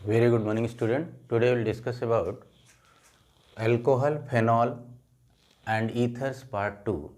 Very good morning student. Today we will discuss about alcohol, phenol and ethers part 2.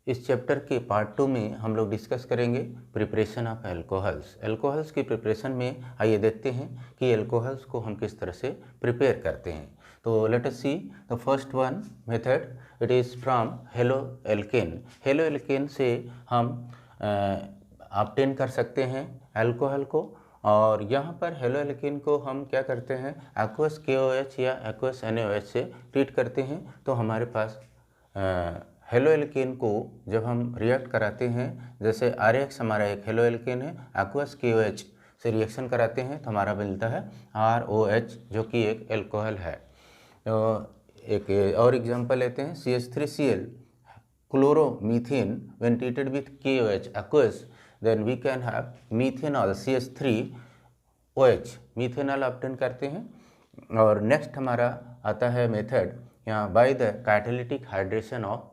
इस chapter के part 2 में हम लोग discuss करेंगे प्रिपरेशन ऑफ अल्कोहल्स। अल्कोहल्स की प्रिपरेशन में आइए देखते हैं कि अल्कोहल्स को हम किस तरह से प्रिपेयर करते हैं। तो let us see the first one method, it is from halo alkane. Halo alkane से हम ऑब्टेन कर सकते हैं अल्कोहल को, और यहाँ पर हेलो एल्केन को हम क्या करते हैं, एक्वस KOH या एक्वस NaOH से ट्रीट करते हैं। तो हमारे पास हेलो एल्केन को जब हम रिएक्ट कराते हैं, जैसे RX हमारा एक हेलो एल्केन है, एक्वस KOH से रिएक्शन कराते हैं तो हमारा मिलता है ROH जो कि एक एल्कोहल है। तो एक और एग्जांपल लेते हैं, CH3Cl chloromethane when treated with KOH aqueous, then we can have methanol CH3OH, methanol obtain करते हैं। और नेक्स्ट हमारा आता है मेथड यहाँ by the catalytic hydration of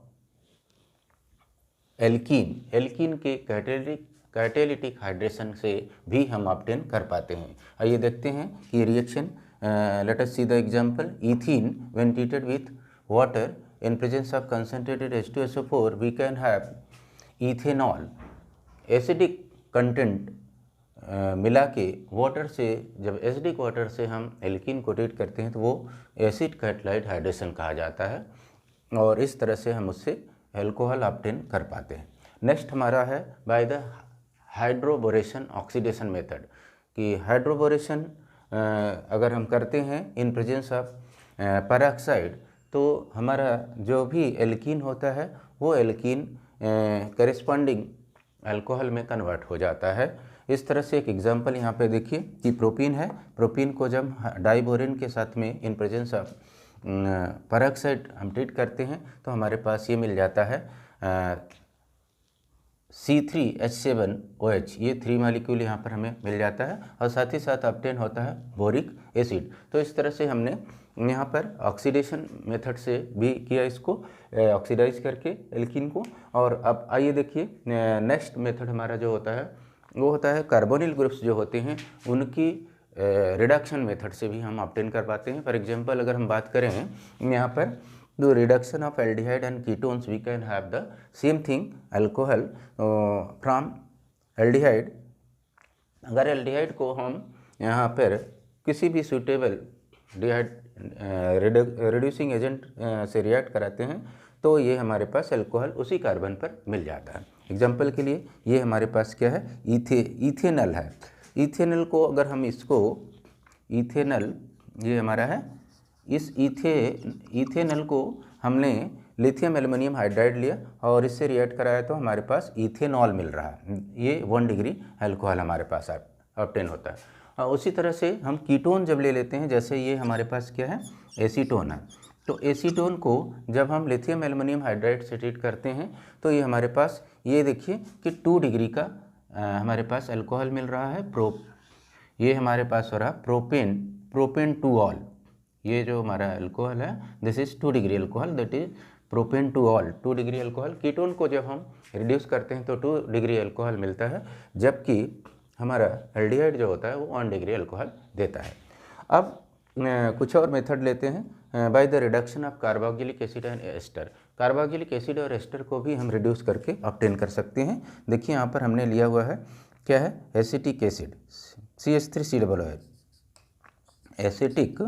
alkene. Alkene के कैटालिटिक हाइड्रेशन से भी हम ऑब्टेन कर पाते हैं। आइए देखते हैं कि reaction, let us see the example. Ethene when treated with water in presence of concentrated H2SO4 we can have ethanol। Acidic content मिला के वाटर से, जब एसिडिक वाटर से हम एल्कीन को ट्रीट करते हैं तो वो एसिड कैटालाइट हाइड्रेशन कहा जाता है, और इस तरह से हम उससे एल्कोहल ऑब्टेन कर पाते हैं। नेक्स्ट हमारा है by the hydroboration oxidation method, कि हाइड्रोबोरेशन अगर हम करते हैं इन प्रेजेंस ऑफ पेरोक्साइड, तो हमारा जो भी एल्कीन होता है वो एल्कीन करेस्पॉन्डिंग अल्कोहल में कन्वर्ट हो जाता है। इस तरह से एक एग्जांपल यहाँ पे देखिए कि प्रोपीन है, प्रोपीन को जब डाइबोरेन के साथ में इन प्रेजेंस ऑफ पेरोक्साइड हम ट्रीट करते हैं तो हमारे पास ये मिल जाता है C3H7OH। ये 3 मॉलिक्यूल यहाँ पर हमें मिल जाता है, और साथ ही साथ ऑब्टेन होता है बोरिक एसिड। तो इस तरह से हमने यहाँ पर ऑक्सीडेशन मेथड से भी किया इसको, ऑक्सीडाइज करके एल्कीन को। और अब आइए देखिए नेक्स्ट मेथड हमारा जो होता है वो होता है कार्बोनिल ग्रुप्स जो होते हैं उनकी रिडक्शन मेथड से भी हम ऑब्टेन कर पाते हैं। फॉर एग्जांपल अगर हम बात करें यहाँ पर, तो reduction of aldehyde and ketones we can have the same thing alcohol from aldehyde. अगर एल्डिहाइड को हम यहाँ पर किसी भी सूटेबल रिड्यूसिंग एजेंट से रिएक्ट कराते हैं तो ये हमारे पास अल्कोहल उसी कार्बन पर मिल जाता है। एग्जांपल के लिए ये हमारे पास क्या है, इथेनल है। इथेनल को अगर हम इसको, इथेनल ये हमारा है, इस इथेनल को हमने लिथियम एल्युमिनियम हाइड्राइड लिया और इससे रिएक्ट कराया तो हमारे पास इथेनॉल मिल रहा है। ये 1 डिग्री अल्कोहल हमारे पास ऑब्टेन होता है। उसी तरह से हम कीटोन जब ले लेते हैं, जैसे ये हमारे पास क्या है, एसीटोन है। तो एसीटोन को जब हम लिथियम एल्युमिनियम हाइड्राइड से ट्रीट करते हैं तो ये हमारे पास, ये देखिए कि 2 डिग्री का हमारे पास अल्कोहल मिल रहा है। ये हमारे पास हो रहा प्रोपेन टू ऑल। ये जो हमारा अल्कोहल है this is 2 degree alcohol, that is propane two all, 2 degree alcohol. Ketone को जब हम रिड्यूस करते हैं तो 2 डिग्री अल्कोहल मिलता है, जबकि हमारा एल्डिहाइड जो होता है वो 1 डिग्री अल्कोहल देता है। अब कुछ और मेथड लेते हैं by the reduction of carboxylic acid and ester. Carboxylic acid और एस्टर को भी हम रिड्यूस करके ऑब्टेन कर सकते हैं। देखिए यहाँ पर हमने लिया हुआ है क्या है, acetic acid CH3COOH, acetic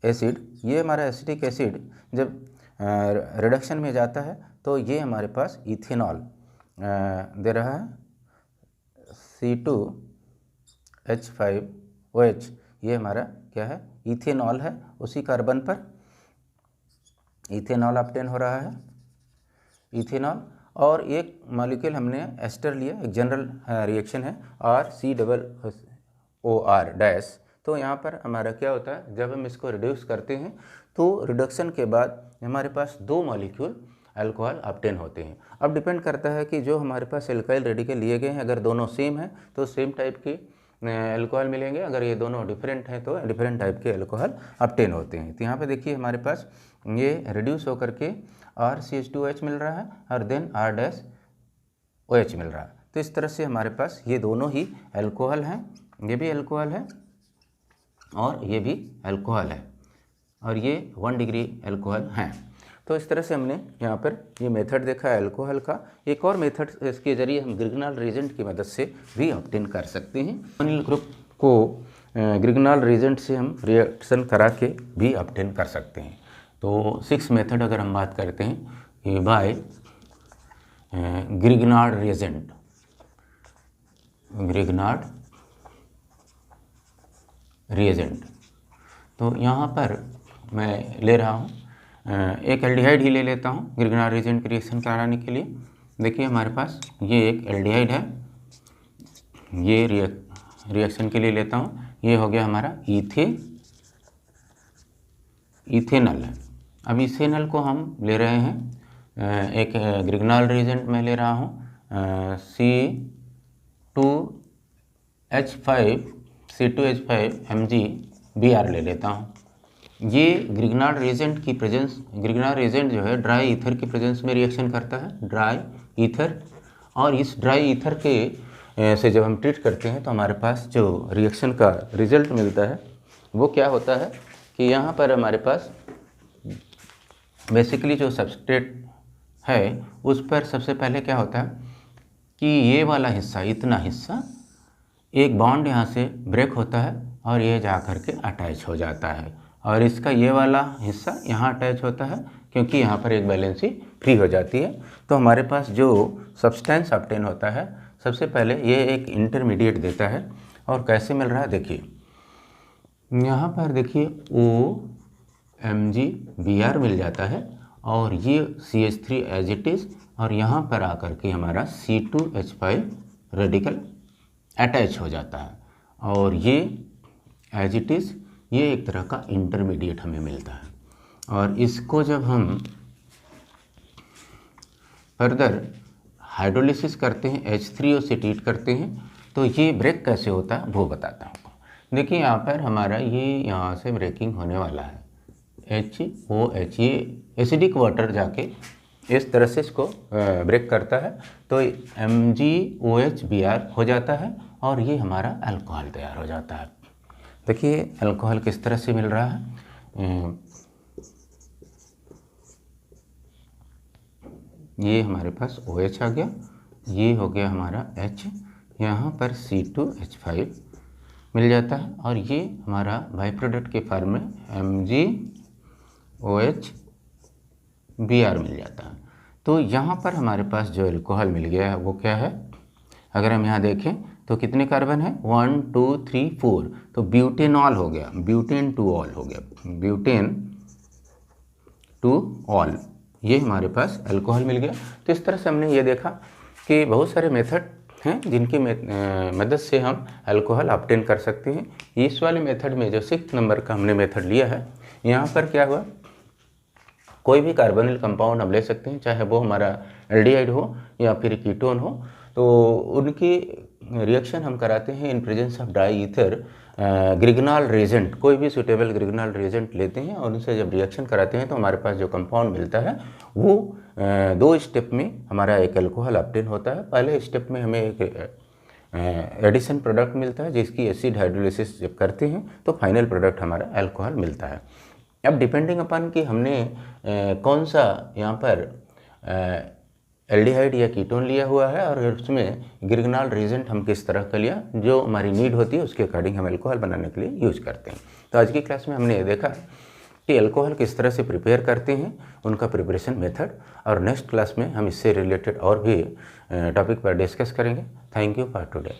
acid. ये हमारा एसिटिक एसिड जब रिडक्शन में जाता है तो ये हमारे पास इथेनॉल दे रहा है, C2H5OH। ये हमारा क्या है, इथेनॉल है, उसी कार्बन पर इथेनॉल ऑब्टेन हो रहा है, इथेनॉल। और एक मॉलिक्यूल हमने एस्टर लिया, एक जनरल रिएक्शन है RCOOR-। तो यहाँ पर हमारा क्या होता है, जब हम इसको रिड्यूस करते हैं तो रिडक्शन के बाद हमारे पास 2 मॉलिक्यूल अल्कोहल ऑब्टेन होते हैं। अब डिपेंड करता है कि जो हमारे पास एल्काइल रेडिकल लिए गए हैं, अगर दोनों सेम हैं तो सेम टाइप के अल्कोहल मिलेंगे, अगर ये दोनों डिफरेंट हैं तो डिफरेंट टाइप के अल्कोहल ऑब्टेन होते हैं। तो यहाँ पे देखिए हमारे पास ये रिड्यूस होकर के RCH2OH मिल रहा है और देन R-OH मिल रहा है। तो इस तरह से हमारे पास ये दोनों ही अल्कोहल हैं, ये भी अल्कोहल है और ये भी अल्कोहल है और ये 1 डिग्री अल्कोहल है। तो इस तरह से हमने यहाँ पर ये मेथड देखा है अल्कोहल का। एक और मेथड इसके ज़रिए हम ग्रिग्नाल रिएजेंट की मदद से भी ऑब्टेन कर सकते हैं। अनिल ग्रुप को ग्रिग्नाल रिएजेंट से हम रिएक्शन करा के भी ऑब्टेन कर सकते हैं। तो 6 मेथड अगर हम बात करते हैं बाय ग्रिग्नाल रिएजेंट, ग्रिग्नाल रिएजेंट। तो यहाँ पर मैं ले रहा हूँ एक एल्डिहाइड ही ले लेता हूँ ग्रिग्नाल रिएजेंट की रिएक्शन कराने के लिए। देखिए हमारे पास ये एक एल्डिहाइड है, ये रिएक्शन के लिए लेता हूँ। ये हो गया हमारा इथेनल है। अब इथेनल को हम ले रहे हैं एक ग्रिग्नाल रिएजेंट में ले रहा हूँ C2H5 MgBr ले लेता हूँ। ये ग्रिग्नाल रिएजेंट की प्रेजेंस, ग्रिग्नाल रिएजेंट जो है ड्राई ईथर की प्रेजेंस में रिएक्शन करता है, ड्राई ईथर। और इस ड्राई ईथर के से जब हम ट्रीट करते हैं तो हमारे पास जो रिएक्शन का रिजल्ट मिलता है वो क्या होता है कि यहाँ पर हमारे पास बेसिकली जो सबस्ट्रेट है उस पर सबसे पहले क्या होता है कि ये वाला हिस्सा, इतना हिस्सा, एक बॉन्ड यहाँ से ब्रेक होता है और ये जा कर के अटैच हो जाता है और इसका ये वाला हिस्सा यहाँ अटैच होता है क्योंकि यहाँ पर एक वैलेंसी फ्री हो जाती है। तो हमारे पास जो सब्सटेंस ऑब्टेन होता है सबसे पहले ये एक इंटरमीडिएट देता है। और कैसे मिल रहा है देखिए, यहाँ पर देखिए OMgBr मिल जाता है और ये CH3 एज इट इज़ और यहाँ पर आकर के हमारा C2H5 रेडिकल अटैच हो जाता है और ये एज इट इज़ ये एक तरह का इंटरमीडिएट हमें मिलता है। और इसको जब हम फर्दर हाइड्रोलिसिस करते हैं, H3O से ट्रीट करते हैं तो ये ब्रेक कैसे होता है वो बताता हूँ। देखिए यहाँ पर हमारा ये यहाँ से ब्रेकिंग होने वाला है, HOH, ये एसिडिक वाटर जाके इस तरह से इसको ब्रेक करता है तो MgOHBr हो जाता है और ये हमारा अल्कोहल तैयार हो जाता है। देखिए अल्कोहल किस तरह से मिल रहा है, ये हमारे पास OH आ गया, ये हो गया हमारा H, यहाँ पर C2H5 मिल जाता है और ये हमारा बाई प्रोडक्ट के फॉर्म में MgOHBr मिल जाता है। तो यहाँ पर हमारे पास जो अल्कोहल मिल गया है वो क्या है, अगर हम यहाँ देखें तो कितने कार्बन है, 1 2 3 4, तो ब्यूटेनॉल हो गया, ब्यूटेन टू ऑल हो गया, ब्यूटेन टू ऑल, ये हमारे पास अल्कोहल मिल गया। तो इस तरह से हमने ये देखा कि बहुत सारे मेथड हैं जिनकी मदद से हम अल्कोहल ऑब्टेन कर सकते हैं। इस वाले मेथड में जो 6 नंबर का हमने मेथड लिया है, यहाँ पर क्या हुआ, कोई भी कार्बोनिल कंपाउंड हम ले सकते हैं, चाहे वो हमारा एल्डिहाइड हो या फिर कीटोन हो, तो उनकी रिएक्शन हम कराते हैं in presence of dry ether Grignard reagent. कोई भी सुटेबल ग्रिग्नाल रिएजेंट लेते हैं और उनसे जब रिएक्शन कराते हैं तो हमारे पास जो कंपाउंड मिलता है वो 2 स्टेप में हमारा एक अल्कोहल ऑब्टेन होता है। पहले स्टेप में हमें एक एडिशन प्रोडक्ट मिलता है जिसकी एसिड हाइड्रोलिसिस जब करते हैं तो फाइनल प्रोडक्ट हमारा अल्कोहल मिलता है। अब डिपेंडिंग अपन कि हमने कौन सा यहाँ पर एल्डिहाइड या कीटोन लिया हुआ है और उसमें ग्रिग्नाल रिएजेंट हम किस तरह का लिया, जो हमारी नीड होती है उसके अकॉर्डिंग हम अल्कोहल बनाने के लिए यूज करते हैं। तो आज की क्लास में हमने ये देखा कि अल्कोहल किस तरह से प्रिपेयर करते हैं, उनका प्रिपरेशन मेथड, और नेक्स्ट क्लास में हम इससे रिलेटेड और भी टॉपिक पर डिस्कस करेंगे। Thank you for today.